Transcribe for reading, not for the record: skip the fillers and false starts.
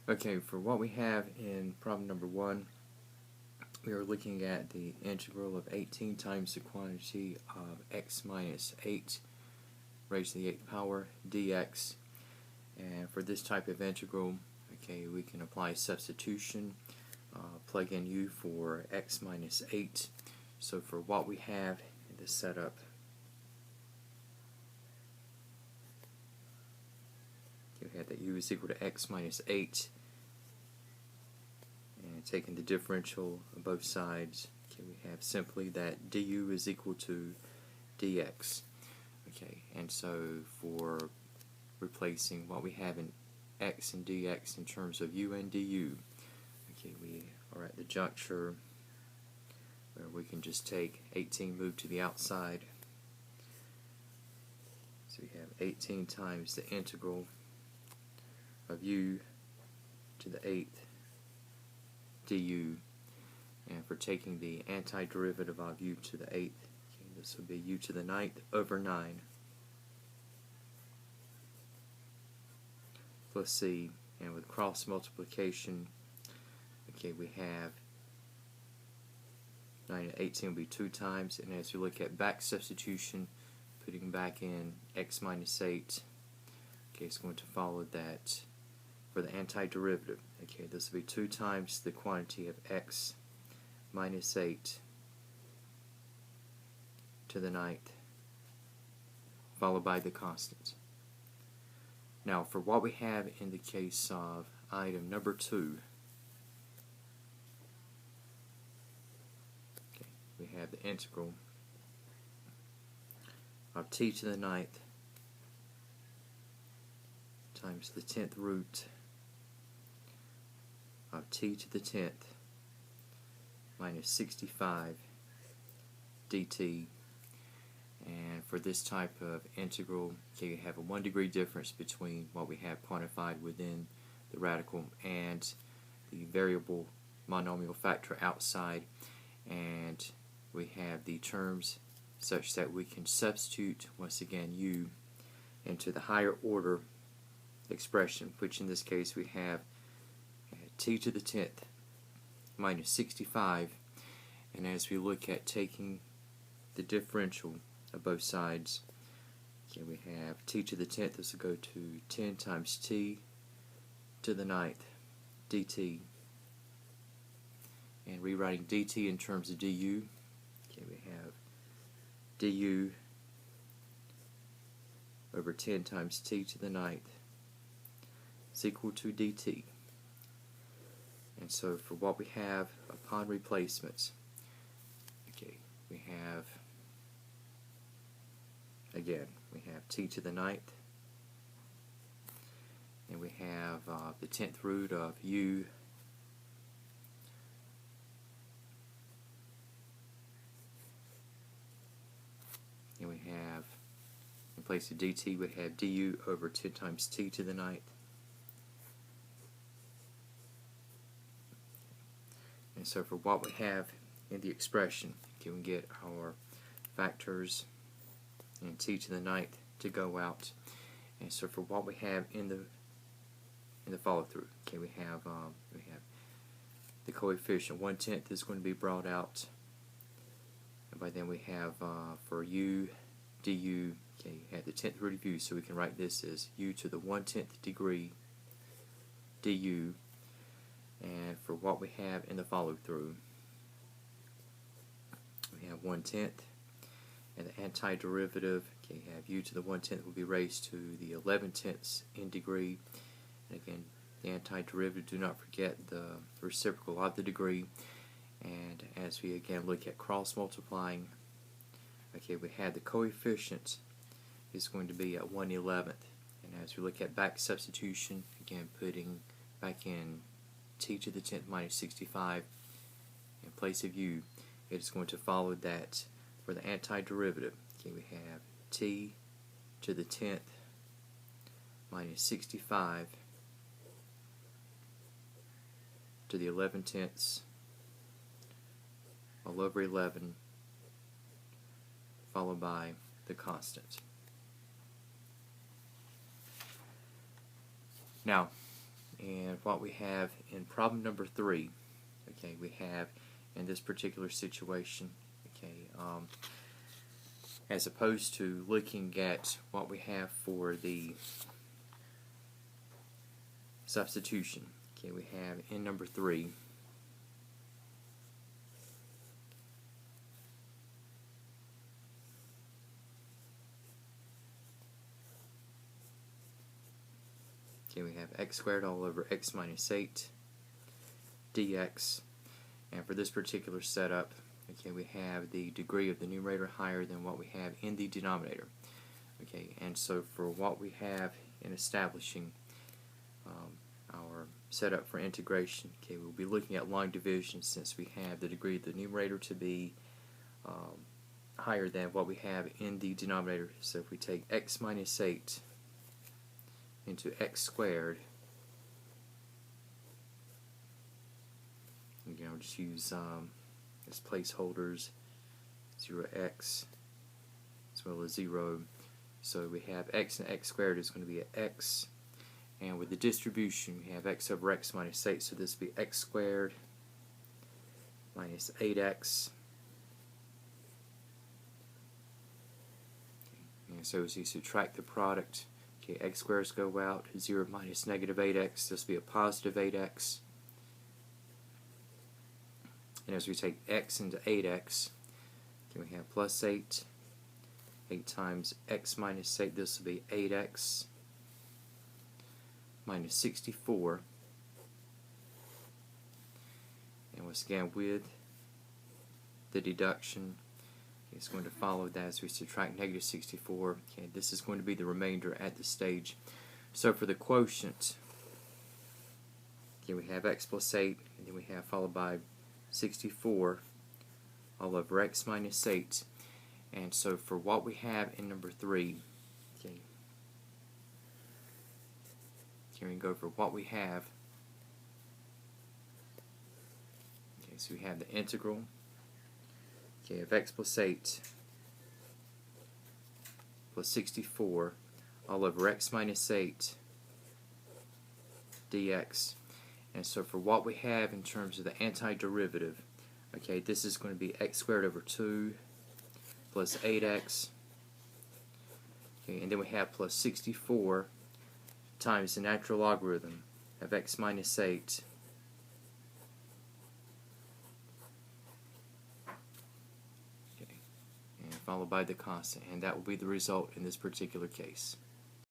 Okay, for what we have in problem number 1, we are looking at the integral of 18 times the quantity of x minus 8 raised to the 8th power dx. And for this type of integral, okay, we can apply substitution, plug in u for x minus 8. So for what we have in this setup, we have that u is equal to x minus 8. And taking the differential of both sides, okay, we have simply that du is equal to dx. Okay, and so for replacing what we have in x and dx in terms of u and du, okay, we are at the juncture where we can just take 18, move to the outside. So we have 18 times the integral of u to the 8th du, and for taking the antiderivative of u to the 8th, okay, this would be u to the 9th over 9 plus c, and with cross multiplication, okay, we have 9 and 18 will be 2 times, and as we look at back substitution, putting back in x minus 8, okay, it's going to follow that for the antiderivative. Okay, this will be 2 times the quantity of x minus 8 to the 9th, followed by the constant. Now, for what we have in the case of item number 2, okay, we have the integral of t to the 9th times the 10th root of t to the 10th minus 65 dt. And for this type of integral, okay, you have a 1 degree difference between what we have quantified within the radical and the variable monomial factor outside, and we have the terms such that we can substitute once again u into the higher order expression, which in this case we have t to the 10th minus 65, and as we look at taking the differential of both sides, okay, we have t to the 10th, this will go to 10 times t to the 9th dt, and rewriting dt in terms of du, okay, we have du over 10 times t to the 9th is equal to dt. And so for what we have upon replacements, okay, we have, again, we have t to the 9th, and we have the 10th root of u and we have, in place of dt, we have du over 10 times t to the 9th. And so for what we have in the expression, okay, we get our factors and t to the 9th to go out. And so for what we have in the follow through, okay, we have the coefficient 1/10 is going to be brought out, and by then we have for u du, okay, you have the 10th root of u, so we can write this as u to the 1/10 degree du. And for what we have in the follow through, we have 1/10, and the antiderivative, okay, you have u to the 1/10 will be raised to the 11/10 in degree, and again the antiderivative, do not forget the reciprocal of the degree. And as we again look at cross multiplying, okay, we have the coefficient is going to be at 1/11th, and as we look at back substitution, again putting back in t to the 10th minus 65 in place of u, it is going to follow that for the antiderivative, okay, we have t to the 10th minus 65 to the 11/10 all over 11, followed by the constant. Now, And what we have in problem number 3, okay, we have in this particular situation, okay, as opposed to looking at what we have for the substitution, okay, we have in number 3, okay, we have x squared all over x minus 8 dx, and for this particular setup, okay, we have the degree of the numerator higher than what we have in the denominator. Okay, and so for what we have in establishing our setup for integration, okay, we'll be looking at long division since we have the degree of the numerator to be higher than what we have in the denominator. So if we take x minus 8 into x squared, again, I'll just use as placeholders 0x as well as 0. So we have x and x squared is going to be x, and with the distribution we have x over x minus 8, so this will be x squared minus 8x. And so as you subtract the product, okay, x squares go out, 0 minus negative 8x, this will be a positive 8x. And as we take x into 8x, okay, we have plus 8. 8 times x minus 8, this will be 8x minus 64. And once again, with the deduction, it's going to follow that as we subtract negative 64. Okay, this is going to be the remainder at this stage. So for the quotient, okay, we have x plus 8, and then we have followed by 64 all over x minus 8. And so for what we have in number 3, okay, here we go for what we have. Okay, so we have the integral, okay, of x plus 8 plus 64 all over x minus 8 dx. And so for what we have in terms of the antiderivative, okay, this is going to be x squared over 2 plus 8x, okay, and then we have plus 64 times the natural logarithm of x minus 8, okay, and followed by the constant, and that will be the result in this particular case.